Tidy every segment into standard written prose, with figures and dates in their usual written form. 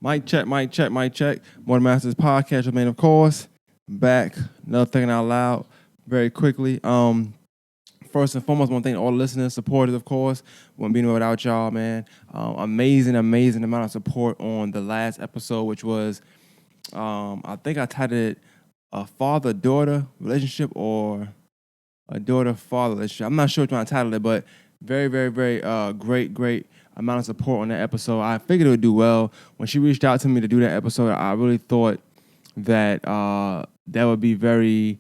Mic check, mic check, mic check. Morning Masters Podcast, your man, of course. Back, another Thinkin Out Loud, very quickly. First and foremost, I want to thank all the listeners, supporters, of course. Wouldn't be without y'all, man. Amazing amount of support on the last episode, which was, I think I titled it a father-daughter relationship or a daughter-father relationship. I'm not sure which one I titled it, but very great amount of support on that episode. I figured it would do well. When she reached out to me to do that episode, I really thought that that would be very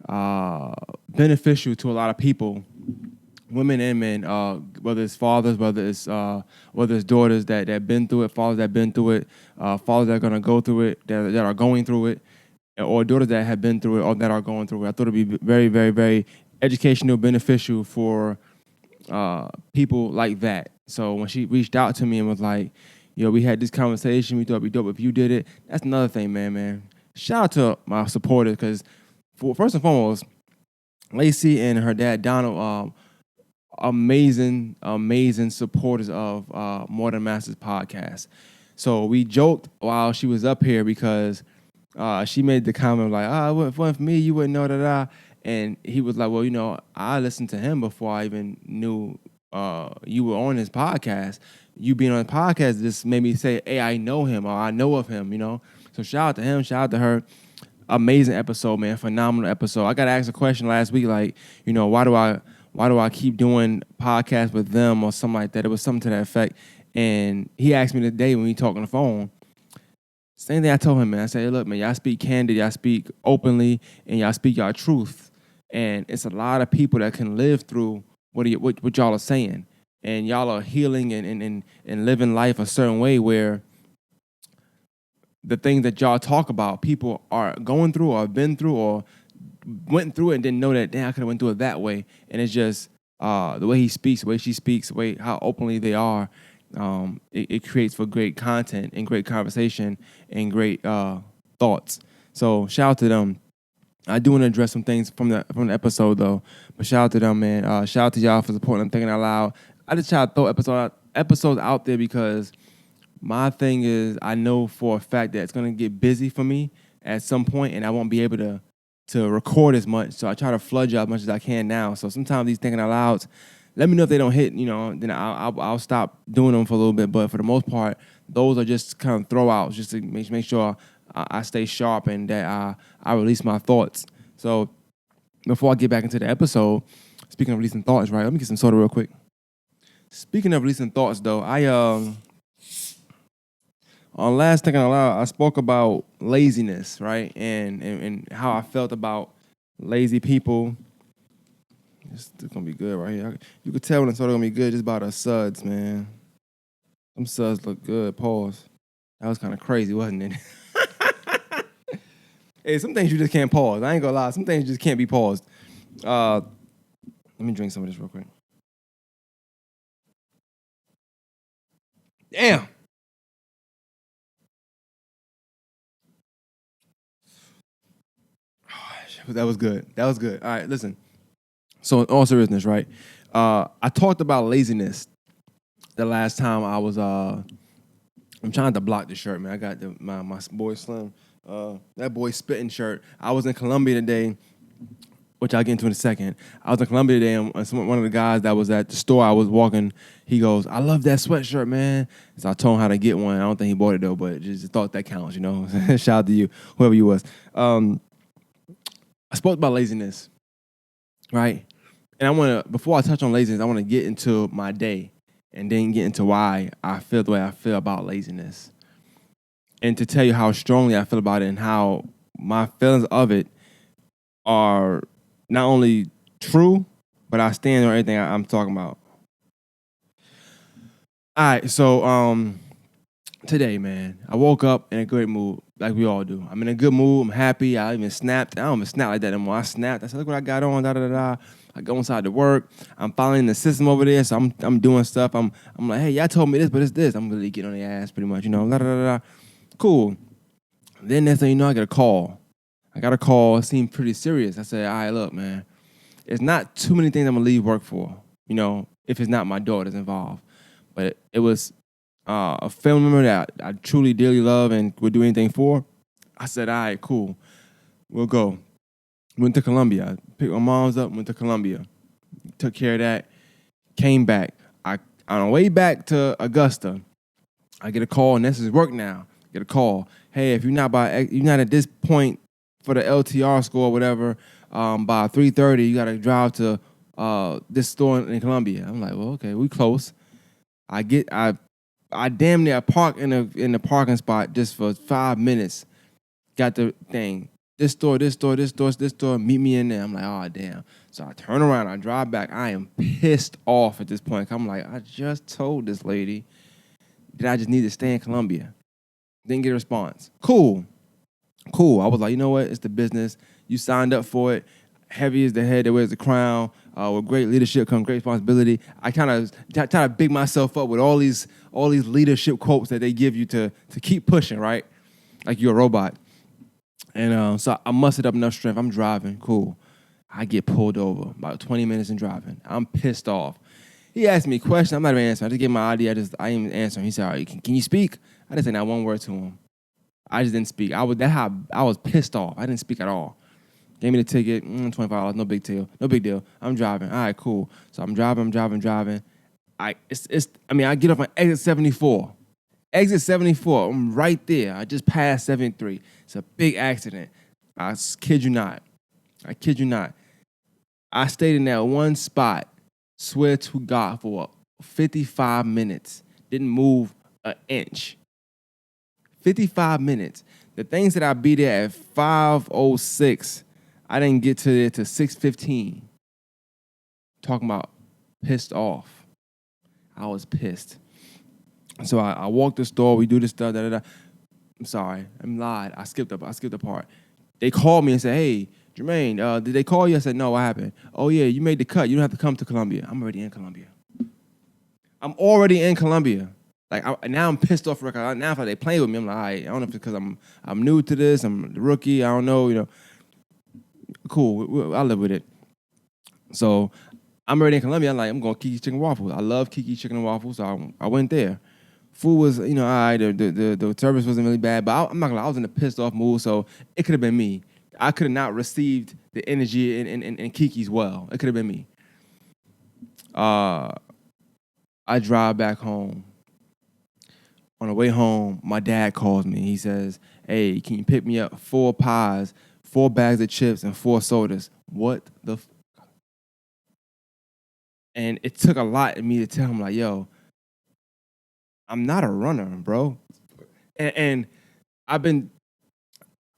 beneficial to a lot of people, women and men, whether it's fathers, whether it's daughters that been through it, fathers that been through it, fathers that are going to go through it, that are going through it, or daughters that have been through it or that are going through it. I thought it would be very educational, beneficial for people like that. So when she reached out to me and was like, we had this conversation, we thought it'd be dope if you did it. That's another thing, man. Shout out to my supporters, because first and foremost, Lacey and her dad, Donald, amazing supporters of More Than Masters podcast. So we joked while she was up here because she made the comment like, if it wasn't for me, you wouldn't know that. And he was like, well, I listened to him before I even knew you were on his podcast. You being on the podcast just made me say, hey, I know him, or I know of him, So shout out to him, shout out to her. Amazing episode, man. Phenomenal episode. I got asked a question last week, like, why do I keep doing podcasts with them or something like that? It was something to that effect. And he asked me today when we talked on the phone. Same thing I told him, man. I said, hey, look, man, y'all speak candid, y'all speak openly, and y'all speak y'all truth. And it's a lot of people that can live through what y'all are saying. And y'all are healing and living life a certain way where the things that y'all talk about, people are going through or been through or went through it and didn't know that, damn, I could have went through it that way. And it's just the way he speaks, the way she speaks, the way how openly they are. It creates for great content and great conversation and great thoughts. So shout out to them. I do want to address some things from the episode though, but shout out to them, man. Shout out to y'all for supporting them, Thinking Out Loud. I just try to throw episodes out there because my thing is I know for a fact that it's gonna get busy for me at some point, and I won't be able to record as much. So I try to flood y'all as much as I can now. So sometimes these Thinking Out Louds, let me know if they don't hit, then I'll stop doing them for a little bit. But for the most part, those are just kind of throwouts, just to make sure I stay sharp and that I release my thoughts. So before I get back into the episode, speaking of releasing thoughts, right? Let me get some soda real quick. Speaking of releasing thoughts, though, on last Thinking Out Loud, I spoke about laziness, right? And how I felt about lazy people. It's gonna be good right here. You could tell when the soda gonna be good just by the suds, man. Them suds look good. Pause. That was kind of crazy, wasn't it? Hey, some things you just can't pause. I ain't gonna lie. Some things just can't be paused. Let me drink some of this real quick. Damn. That was good. All right, listen. So in all seriousness, right? I talked about laziness the last time I was. I'm trying to block the shirt, man. I got my boy Slim. That boy spitting shirt. I was in Columbia today, which I'll get into in a second. I was in Columbia today, and one of the guys that was at the store I was walking, he goes, I love that sweatshirt, man. So I told him how to get one. I don't think he bought it, though, but just thought that counts, Shout out to you, whoever you was. I spoke about laziness, right? And before I touch on laziness, I want to get into my day and then get into why I feel the way I feel about laziness. And to tell you how strongly I feel about it and how my feelings of it are not only true, but I stand on everything I'm talking about. All right, so today, man, I woke up in a great mood, like we all do. I'm in a good mood. I'm happy. I even snapped. I don't even snap like that anymore. I snapped. I said, look what I got on, da-da-da-da. I go inside to work. I'm following the system over there, so I'm doing stuff. I'm like, hey, y'all told me this, but it's this. I'm really getting on their ass pretty much, da-da-da-da. Cool. Then next thing you know, I got a call. It seemed pretty serious. I said, all right, look, man, it's not too many things I'm going to leave work for, if it's not my daughters involved. But it was a family member that I truly dearly love and would do anything for. I said, all right, cool, we'll go. Went to Colombia. Picked my mom's up, went to Colombia. Took care of that, came back. On the way back to Augusta, I get a call, and this is work now. Get a call. Hey, if you're not at this point for the LTR score or whatever, by 3:30, you gotta drive to this store in Colombia. I'm like, well, okay, we close. I damn near park in the parking spot just for 5 minutes. Got the thing. This store, meet me in there. I'm like, oh, damn. So I turn around, I drive back. I am pissed off at this point. I'm like, I just told this lady that I just need to stay in Colombia. Didn't get a response. Cool. I was like, you know what? It's the business. You signed up for it. Heavy is the head that wears the crown. With great leadership comes great responsibility. I kind of try to big myself up with all these leadership quotes that they give you to keep pushing, right? Like you're a robot. And so I mustered up enough strength. I'm driving. Cool. I get pulled over. About 20 minutes in driving. I'm pissed off. He asked me a question. I'm not even answering. I just gave my ID. I didn't even answer him. He said, all right, can you speak? I didn't say not one word to him. I just didn't speak. I was pissed off. I didn't speak at all. Gave me the ticket, $25, no big deal. No big deal. I'm driving. All right, cool. So I'm driving. I get off on exit 74. Exit 74, I'm right there. I just passed 73. It's a big accident. I kid you not. I stayed in that one spot, swear to God, for 55 minutes. Didn't move an inch. 55 minutes. The things that I be there at 5:06, I didn't get to there till 6:15. Talking about pissed off. I was pissed. So I walked the store. We do this stuff. I'm sorry. I'm lied. I skipped the part. They called me and said, "Hey, Jermaine, did they call you?" I said, "No, what happened?" "Oh yeah, you made the cut. You don't have to come to Colombia." I'm already in Colombia. Like now I'm pissed off. Now if they play with me, I'm like, all right, I don't know if it's because I'm new to this. I'm the rookie. I don't know. Cool. I'll live with it. So I'm already in Colombia. I'm going to Kiki's Chicken Waffles. I love Kiki's Chicken and Waffles. So I went there. Food was, all right. The service wasn't really bad, but I'm not gonna lie, I was in a pissed off mood, so it could have been me. I could have not received the energy in Kiki's well. It could have been me. I drive back home. On the way home, my dad calls me. He says, "Hey, can you pick me up 4 pies, 4 bags of chips, and 4 sodas?" What the And it took a lot in me to tell him, like, yo, I'm not a runner, bro. And I don't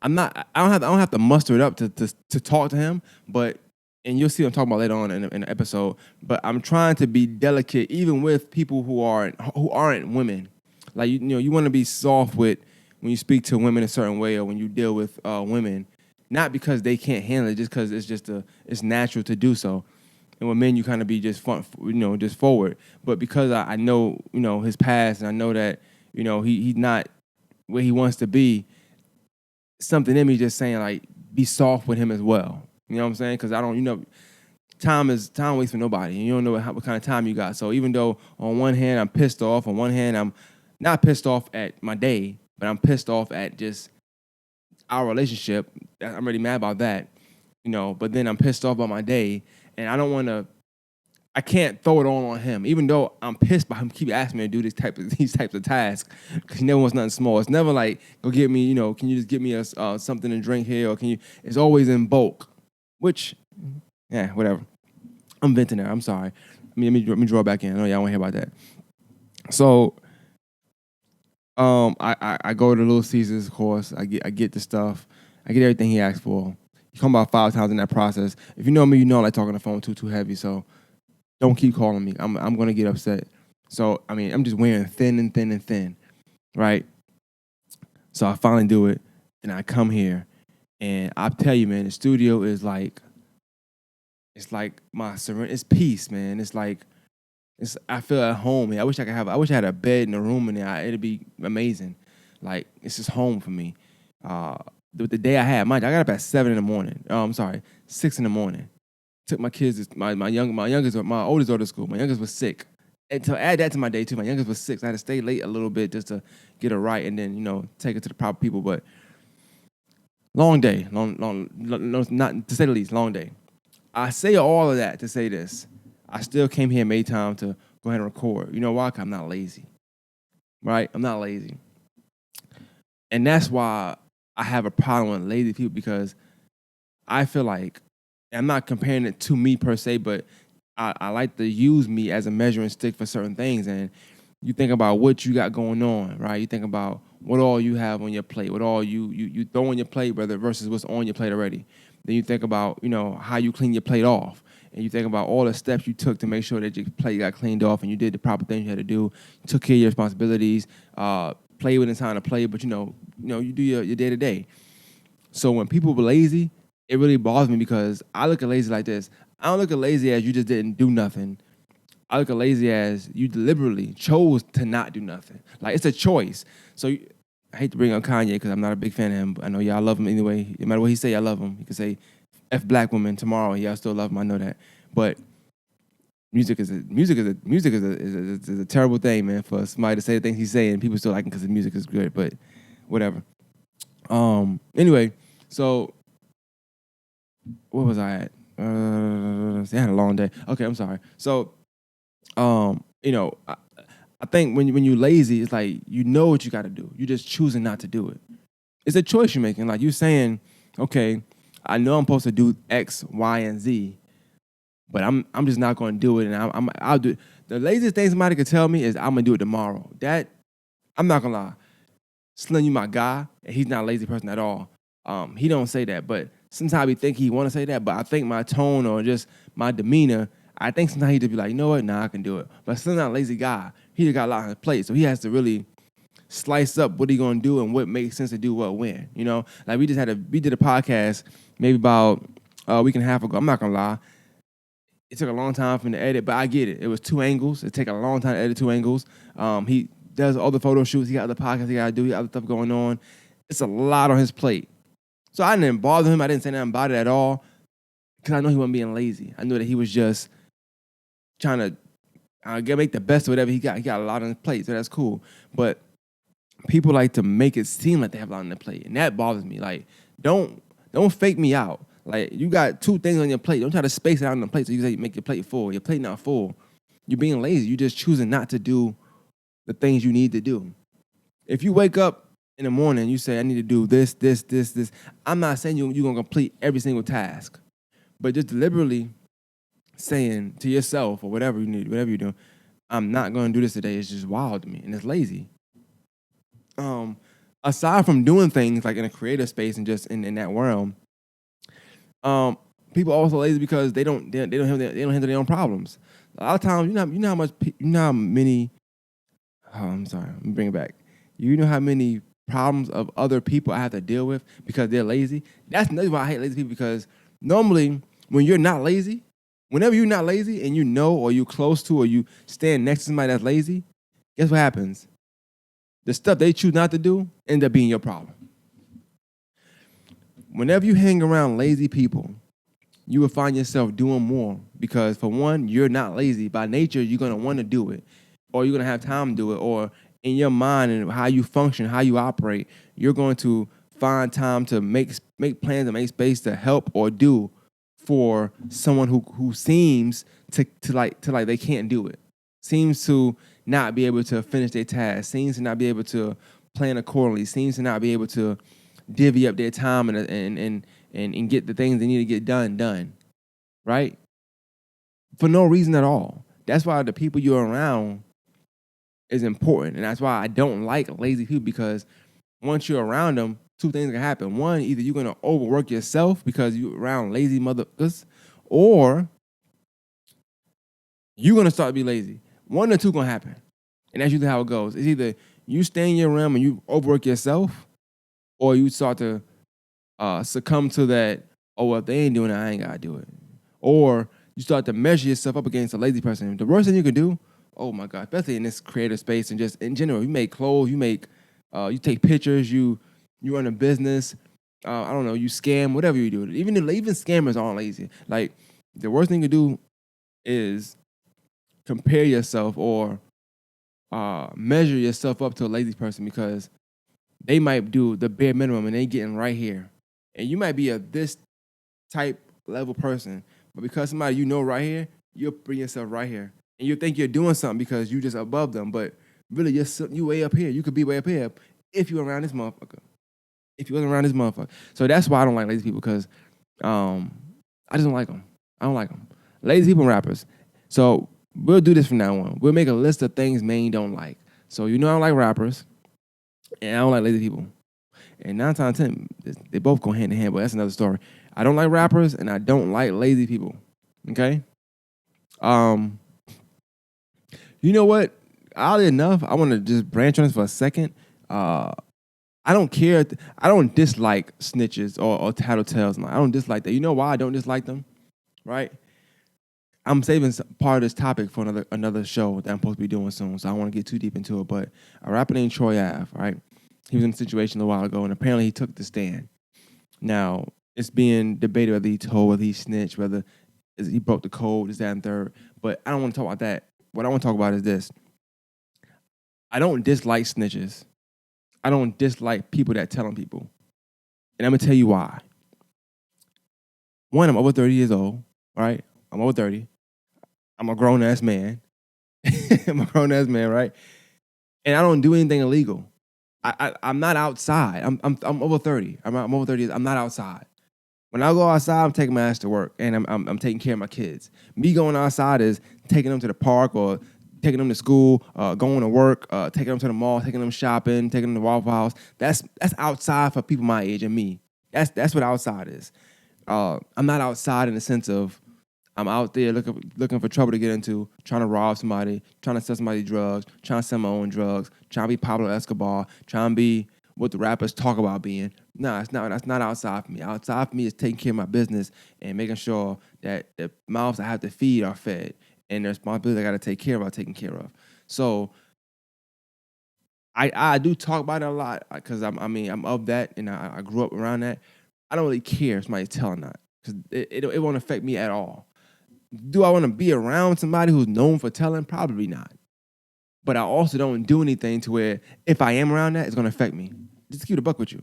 have to muster it up to talk to him, but and you'll see what I'm talking about later on in the episode. But I'm trying to be delicate, even with people who aren't women. Like you want to be soft with when you speak to women a certain way, or when you deal with women, not because they can't handle it, just because it's natural to do so. And with men, you kind of be just just forward. But because I know his past, and I know that he's not where he wants to be, something in me just saying, like, be soft with him as well. You know what I'm saying? Because I don't, time waits for nobody. And you don't know what kind of time you got. So even though on one hand I'm pissed off, on one hand I'm not pissed off at my day, but I'm pissed off at just our relationship. I'm really mad about that. But then I'm pissed off about my day, and I can't throw it all on him, even though I'm pissed by him keep asking me to do these types of tasks, because he never wants nothing small. It's never like, go get me, can you just get me something to drink here, or it's always in bulk, which, yeah, whatever. I'm venting there. I'm sorry. Let me draw back in. I know y'all want to hear about that. So, I go to Little Caesars, of course. I get the stuff. I get everything he asked for. He come about 5 times in that process. If you know me, you know I like talking on the phone too heavy, so don't keep calling me. I'm going to get upset. So, I'm just wearing thin, right? So I finally do it, and I come here, and I tell you, man, the studio is like, it's like my it's peace, man. It's like, I feel at home, man. I wish I had a bed in a room in there. It'd be amazing. Like, it's just home for me. The day I got up at 7 in the morning. 6 in the morning. Took my kids, my oldest daughter to school. My youngest was sick. And to add that to my day too, my youngest was 6. I had to stay late a little bit just to get her right, and then take it to the proper people. But long day, not to say the least, long day. I say all of that to say this: I still came here and made time to go ahead and record. You know why? 'Cause I'm not lazy, right? I'm not lazy, and that's why I have a problem with lazy people because I feel like I'm not comparing it to me per se, but I like to use me as a measuring stick for certain things. And you think about what you got going on, right? You think about what all you have on your plate, what all you throw on your plate, brother, versus what's on your plate already. Then you think about, how you clean your plate off. And you think about all the steps you took to make sure that your plate got cleaned off and you did the proper things you had to do, you took care of your responsibilities, play within time to play, but you do your day to day. So when people were lazy, it really bothers me because I look at lazy like this. I don't look at lazy as you just didn't do nothing. I look at lazy as you deliberately chose to not do nothing. Like, it's a choice. So I hate to bring up Kanye because I'm not a big fan of him, but I know y'all love him anyway. No matter what he say, I love him. He could say F black woman tomorrow, and y'all still love him. I know that. But music is a terrible thing, man. For somebody to say the things he's saying, people still like him because the music is good. But whatever. Anyway, so what was I at? I had a long day. Okay, I'm sorry. So, I think when you lazy, it's like you know what you got to do. You just choosing not to do it. It's a choice you're making. Like, you saying, okay, I know I'm supposed to do X, Y, and Z, but I'm just not going to do it, and I'll do it. The laziest thing somebody could tell me is I'm gonna do it tomorrow. That, I'm not gonna lie. Slim, you my guy, and he's not a lazy person at all. He don't say that, but sometimes we think he want to say that, but I think my tone or just my demeanor, I think sometimes he just be like, you know what, nah, I can do it. But still not a lazy guy. He just got a lot on his plate, so he has to really slice up what he gonna do and what makes sense to do what when. Like we did a podcast maybe about a week and a half ago. I'm not gonna lie. It took a long time for him to edit, but I get it. It was 2 angles. It take a long time to edit 2 angles. He does other photo shoots. He got other podcasts he got to do. He got other stuff going on. It's a lot on his plate. So I didn't bother him. I didn't say nothing about it at all because I know he wasn't being lazy. I knew that he was just trying to make the best of whatever he got. He got a lot on his plate, so that's cool. But people like to make it seem like they have a lot on their plate, and that bothers me. Like, don't fake me out. Like, you got 2 things on your plate. Don't try to space it out on the plate so you say make your plate full. Your plate not full. You're being lazy. You're just choosing not to do the things you need to do. If you wake up in the morning and you say, I need to do this, this, this, this, I'm not saying you're going to complete every single task, but just deliberately saying to yourself or whatever you need, whatever you're doing, I'm not going to do this today. It's just wild to me, and it's lazy. Aside from doing things like in a creative space and just in that realm, people also lazy because they don't handle their own problems. A lot of times, how many. Oh, I'm sorry. Let me bring it back. You know how many problems of other people I have to deal with because they're lazy? That's another why I hate lazy people, because normally when you're not lazy, whenever you're not lazy and you know or you close to or you stand next to somebody that's lazy, guess what happens? The stuff they choose not to do ends up being your problem. Whenever you hang around lazy people, you will find yourself doing more because, for one, you're not lazy. By nature, you're going to want to do it, or you're going to have time to do it, or in your mind and how you function, how you operate, you're going to find time to make plans and make space to help or do for someone who seems to like they can't do it, seems to not be able to finish their task, seems to not be able to plan accordingly, seems to not be able to divvy up their time and get the things they need to get done, right? For no reason at all. That's why the people you're around is important, and that's why I don't like lazy people, because once you're around them, 2 things can happen. One, either you're gonna overwork yourself because you're around lazy motherfuckers, or you're gonna start to be lazy. One or 2 gonna happen, and that's usually how it goes. It's either you stay in your realm and you overwork yourself, or you start to succumb to that. Oh, well, if they ain't doing it, I ain't gotta do it. Or you start to measure yourself up against a lazy person. The worst thing you can do, oh my God, especially in this creative space and just in general, you make clothes, you take pictures, you run a business, I don't know, you scam, whatever you do. Even scammers aren't lazy. Like, the worst thing you can do is compare yourself or measure yourself up to a lazy person because they might do the bare minimum and they getting right here. And you might be a this type level person, but because somebody you know right here, you'll bring yourself right here. And you think you're doing something because you just above them, but really you way up here. You could be way up here if you were around this motherfucker. If you wasn't around this motherfucker. So that's why I don't like lazy people because I just don't like them. I don't like them. Lazy people and rappers. So we'll do this from now on. We'll make a list of things Maine don't like. So you know I don't like rappers and I don't like lazy people. And 9 times out of 10, they both go hand in hand, but that's another story. I don't like rappers and I don't like lazy people. Okay? You know what? Oddly enough, I want to just branch on this for a second. I don't care. I don't dislike snitches or tattletales. I don't dislike that. You know why I don't dislike them? Right? I'm saving part of this topic for another show that I'm supposed to be doing soon, so I don't want to get too deep into it. But a rapper named Troy Ave, right? He was in a situation a while ago, and apparently he took the stand. Now, it's being debated whether he told, whether he snitched, whether he broke the code, this, that, and third. But I don't want to talk about that. What I want to talk about is this. I don't dislike snitches. I don't dislike people that tell on people. And I'm going to tell you why. One, I'm over 30 years old, right? I'm over 30. I'm a grown-ass man. I'm a grown-ass man, right? And I don't do anything illegal. I'm not outside. I'm over 30. I'm over 30 years. I'm not outside. When I go outside, I'm taking my ass to work, and I'm taking care of my kids. Me going outside is taking them to the park or taking them to school, going to work, taking them to the mall, taking them shopping, taking them to Waffle House. That's outside for people my age and me. That's what outside is. I'm not outside in the sense of I'm out there looking for trouble to get into, trying to rob somebody, trying to sell somebody drugs, trying to sell my own drugs, trying to be Pablo Escobar, trying to be what the rappers talk about being. No, it's not. That's not outside for me. Outside for me is taking care of my business and making sure that the mouths I have to feed are fed and the responsibilities I got to take care of are taken care of. So I do talk about it a lot because I'm of that and I grew up around that. I don't really care if somebody's telling or not because it won't affect me at all. Do I want to be around somebody who's known for telling? Probably not. But I also don't do anything to where if I am around that, it's going to affect me. Just to keep the buck with you.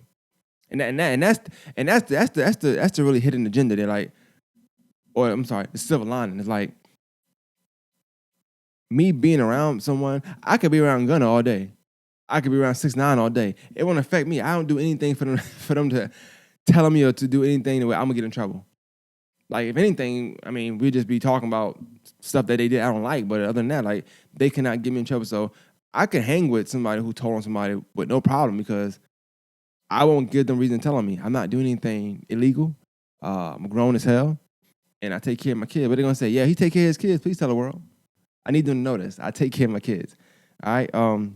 And that's the really hidden agenda. They're like, or I'm sorry, the silver lining. It's like me being around someone. I could be around Gunna all day. I could be around 6ix9ine all day. It won't affect me. I don't do anything for them to tell me or to do anything the way I'm gonna get in trouble. Like, if anything, I mean, we just be talking about stuff that they did I don't like, but other than that, like, they cannot get me in trouble. So I can hang with somebody who told on somebody with no problem because I won't give them reason telling me. I'm not doing anything illegal. I'm grown as hell, and I take care of my kids. But they're going to say, yeah, he take care of his kids. Please tell the world. I need them to know this. I take care of my kids. All right? No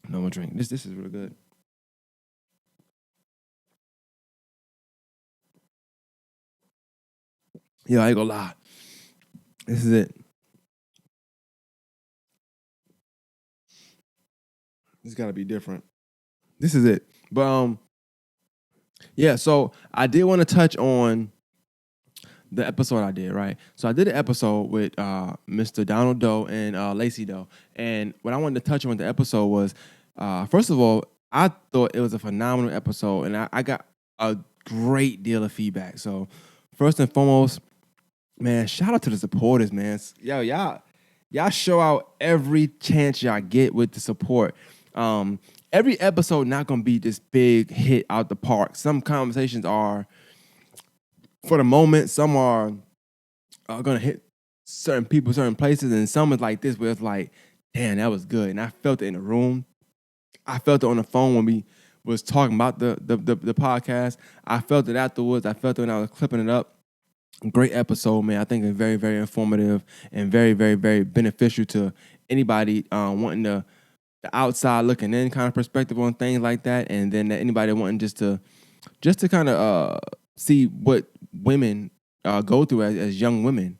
more drink. This is real good. Yo, I ain't gonna lie. This is it. This got to be different. This is it. But yeah. So I did want to touch on the episode I did, right? So I did an episode with Mr. Donald Doe and Lacey Doe, and what I wanted to touch on with the episode was, first of all, I thought it was a phenomenal episode, and I got a great deal of feedback. So first and foremost, man, shout out to the supporters, man. Yo, y'all show out every chance y'all get with the support. Every episode not gonna be this big hit out the park. Some conversations are for the moment. Some are gonna hit certain people, certain places, and some is like this where it's like, damn, that was good. And I felt it in the room. I felt it on the phone when we was talking about the podcast. I felt it afterwards. I felt it when I was clipping it up. Great episode, man. I think it's very, very informative and very, very, very beneficial to anybody wanting the outside looking in kind of perspective on things like that, and then anybody wanting just to kind of see what women go through as young women,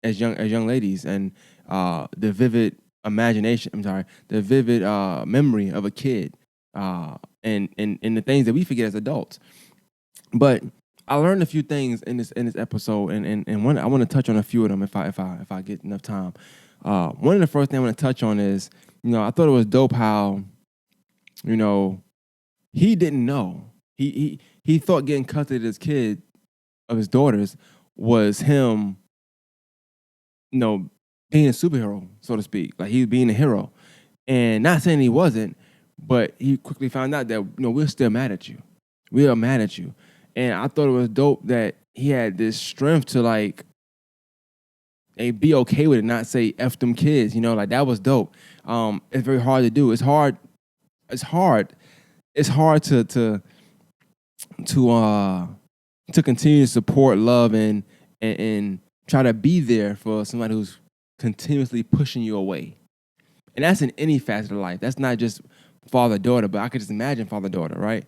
as young ladies, and the vivid imagination. I'm sorry, the vivid memory of a kid, and the things that we forget as adults. But I learned a few things in this episode, and one I want to touch on a few of them if I get enough time. One of the first things I want to touch on is, I thought it was dope how, you know, he didn't know. He thought getting custody of his kid, of his daughters, was him, being a superhero, so to speak. Like he was being a hero. And not saying he wasn't, but he quickly found out that, we're still mad at you. We are mad at you. And I thought it was dope that he had this strength to like, hey, be okay with it, not say F them kids, like that was dope. It's very hard to do. It's hard. It's hard. It's hard to continue to support love and try to be there for somebody who's continuously pushing you away. And that's in any facet of life. That's not just father-daughter, but I could just imagine father-daughter, right?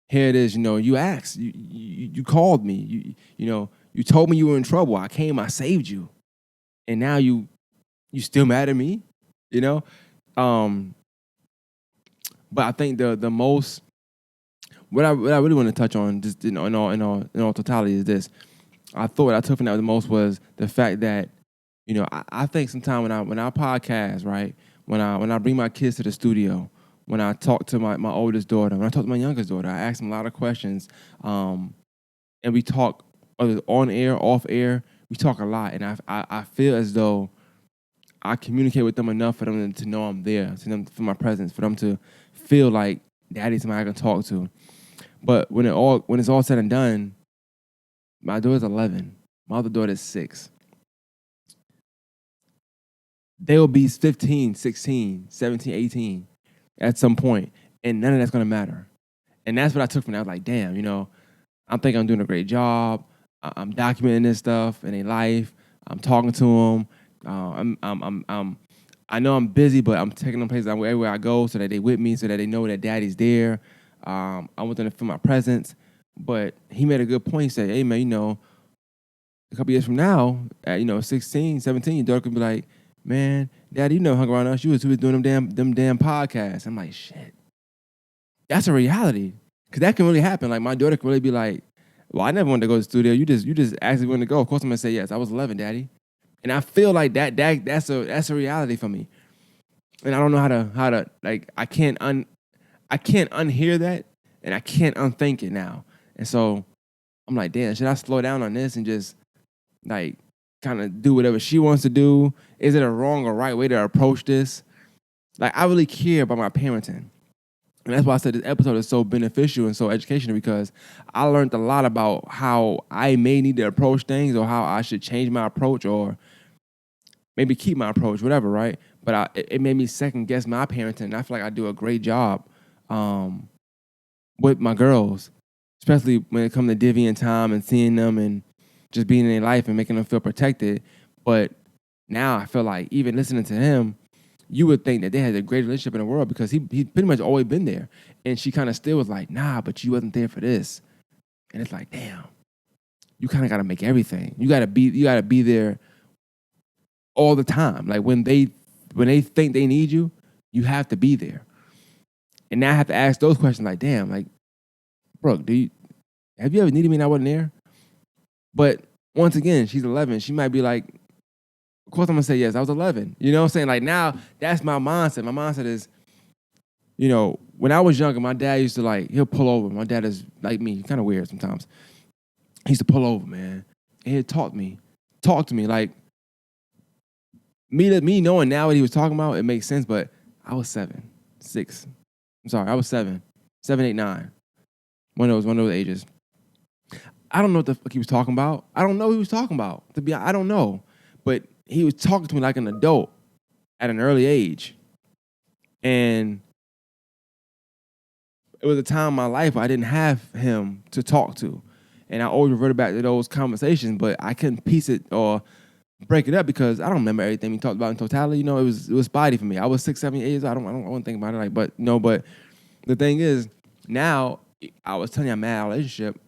Here it is, you asked, you called me, you told me you were in trouble. I came, I saved you. And now you still mad at me, Um, but I think the most what I really want to touch on, just in all totality, is this. I thought what I took from that the most was the fact that, I think sometimes when I podcast, right, when I bring my kids to the studio, when I talk to my oldest daughter, when I talk to my youngest daughter, I ask them a lot of questions, and we talk whether on air, off air, we talk a lot, and I feel as though I communicate with them enough for them to know I'm there, for my presence, for them to feel like daddy's somebody I can talk to. But when it's all said and done, my daughter's 11, my other daughter's 6. They will be 15, 16, 17, 18 at some point, and none of that's going to matter. And that's what I took from that. I was like, damn, I'm thinking I'm doing a great job. I'm documenting this stuff in their life. I'm talking to them. I know I'm busy, but I'm taking them places everywhere I go so that they with me, so that they know that daddy's there. I want them to feel my presence. But he made a good point. He said, hey, man, a couple years from now, at 16, 17, your daughter could be like, man, daddy, you never hung around us. You was doing them damn podcasts. I'm like, shit. That's a reality. Because that can really happen. Like, my daughter could really be like, well, I never wanted to go to the studio. You just asked me when to go. Of course I'm going to say yes. I was 11, daddy. And I feel like that's a reality for me. And I don't know how to like, I can't unhear that, and I can't unthink it now. And so I'm like, damn, should I slow down on this and just like kind of do whatever she wants to do? Is it a wrong or right way to approach this? Like, I really care about my parenting. And that's why I said this episode is so beneficial and so educational, because I learned a lot about how I may need to approach things, or how I should change my approach, or maybe keep my approach, whatever, right? But it made me second guess my parenting. And I feel like I do a great job with my girls, especially when it comes to divvying time and seeing them and just being in their life and making them feel protected. But now I feel like, even listening to him, you would think that they had the greatest relationship in the world, because he pretty much always been there. And she kind of still was like, nah, but you wasn't there for this. And it's like, damn, you kind of got to make everything. You got to be there all the time. Like, when they think they need you, you have to be there. And now I have to ask those questions like, damn, like, Brooke, have you ever needed me and I wasn't there? But once again, she's 11. She might be like, of course I'm going to say yes. I was 11. You know what I'm saying? Like, now that's my mindset. My mindset is, when I was younger, my dad used to he'll pull over. My dad is like me, kind of weird sometimes. He used to pull over, man. And he'd talk to me. Like, me knowing now what he was talking about, it makes sense, but I was 6. I'm sorry, I was 7, 8, 9. One of those ages. I don't know what the fuck he was talking about. I don't know what he was talking about. I don't know. But he was talking to me like an adult at an early age. And it was a time in my life where I didn't have him to talk to. And I always reverted back to those conversations, but I couldn't piece it or break it up, because I don't remember everything we talked about in totality. It was spotty for me. I was 6, 7 years. I don't think about it but the thing is, now I was telling you I'm mad at our relationship.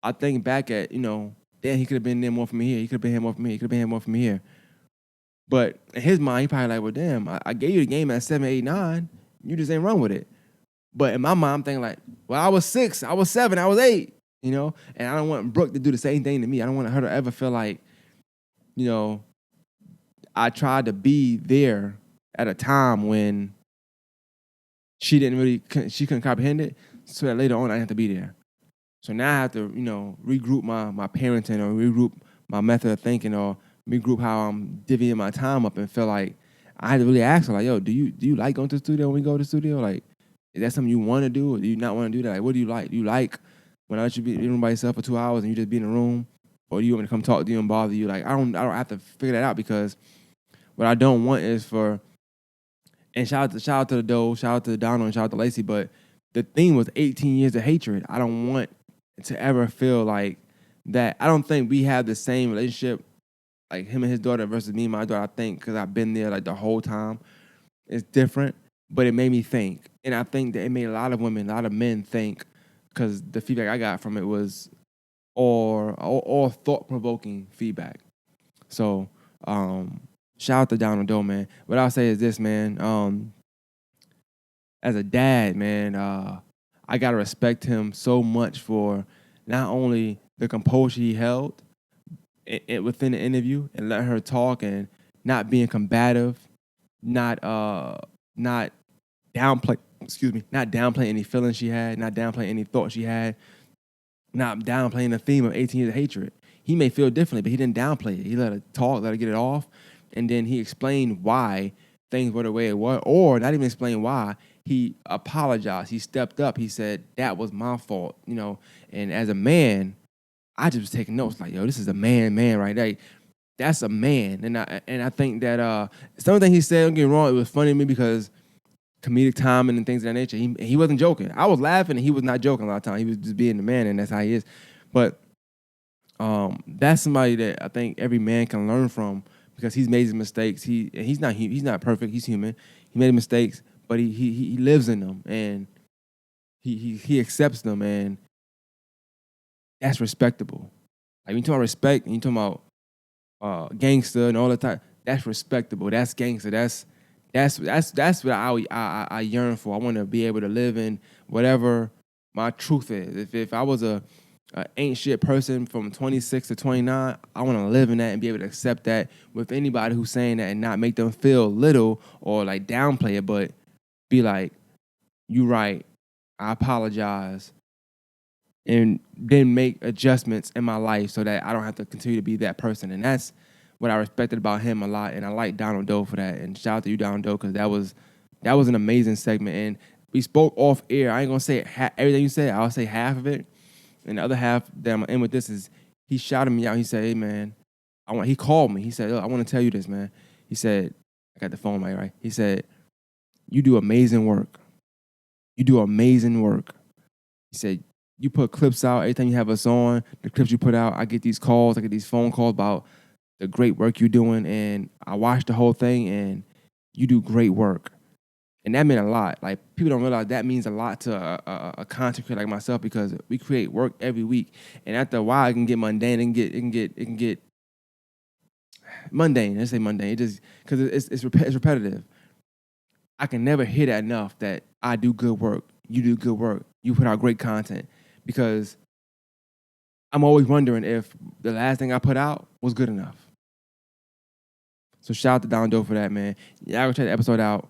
I think back at, damn, he could have been there more for me here. He could have been here more for me. He could have been here more for me here. But in his mind, he probably like, well, damn, I gave you the game at 7, 8, 9. You just ain't run with it. But in my mind, I'm thinking like, well, I was 6, I was 7, I was 8, and I don't want Brooke to do the same thing to me. I don't want her to ever feel like, I tried to be there at a time when she couldn't comprehend it. So that later on, I didn't have to be there. So now I have to, regroup my parenting or regroup my method of thinking or regroup how I'm divvying my time up and feel like I had to really ask her, like, yo, do you like going to the studio when we go to the studio? Like, is that something you want to do or do you not want to do that? Like, what do you like? Do you like when I let you be in the room by yourself for 2 hours and you just be in the room? Or do you want me to come talk to you and bother you? Like, I don't have to figure that out because what I don't want is for, and shout out to the Doe, shout out to Donald, and shout out to Lacey, but the thing was 18 years of hatred. I don't want to ever feel like that. I don't think we have the same relationship, like him and his daughter versus me and my daughter. I think because I've been there like the whole time, it's different. But it made me think, and I think that it made a lot of women, a lot of men think, because the feedback I got from it was all thought provoking feedback. So shout out to Donald Doe, man. What I'll say is this, man. As a dad, man, I gotta respect him so much for not only the composure he held within the interview and let her talk and not being combative, not not downplaying any feelings she had, not downplaying any thoughts she had, not downplaying the theme of 18 years of hatred. He may feel differently, but he didn't downplay it. He let her talk, let her get it off, and then he explained why things were the way it was, or not even explain why. He apologized. He stepped up. He said, that was my fault, And as a man, I just was taking notes like, yo, this is a man right there. That's a man. And I think that something he said, don't get me wrong, it was funny to me because comedic timing and things of that nature. He wasn't joking. I was laughing and he was not joking a lot of times. He was just being the man, and that's how he is. But that's somebody that I think every man can learn from because he's made his mistakes. He's not perfect. He's human. He made mistakes, but he lives in them and he accepts them, and that's respectable. Like when you talk about respect and you talking about gangster and all the time, that's respectable. That's gangster. That's what I yearn for. I want to be able to live in whatever my truth is. If I was a ain't shit person from 26 to 29, I want to live in that and be able to accept that with anybody who's saying that and not make them feel little or like downplay it, but be like, you right, I apologize, and then make adjustments in my life so that I don't have to continue to be that person. And that's what I respected about him a lot, and I like Donald Doe for that. And shout out to you, Donald Doe, because that was an amazing segment. And we spoke off air. I ain't gonna say everything you said. I'll say half of it, and the other half that I'm gonna end with this is he shouted me out. He said, "Hey man, He called me. He said, I want to tell you this, man." He said, "I got the phone right." He said, "You do amazing work. You do amazing work." He said, "You put clips out every time you have us on. The clips you put out, I get these calls. I get these phone calls about the great work you're doing, and I watched the whole thing, and you do great work." And that meant a lot. Like, people don't realize that means a lot to a content creator like myself because we create work every week. And after a while, it can get mundane. It can get mundane. Let's say mundane. It just because it's repetitive. I can never hear that enough that I do good work. You do good work. You put out great content, because I'm always wondering if the last thing I put out was good enough. So shout out to Don Doe for that, man. Yeah, I go check the episode out.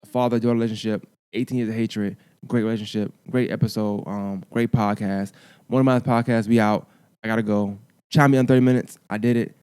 Father-daughter relationship, 18 years of hatred, great relationship, great episode, great podcast. One of my podcasts, we out. I gotta go. Chime me on 30 minutes. I did it.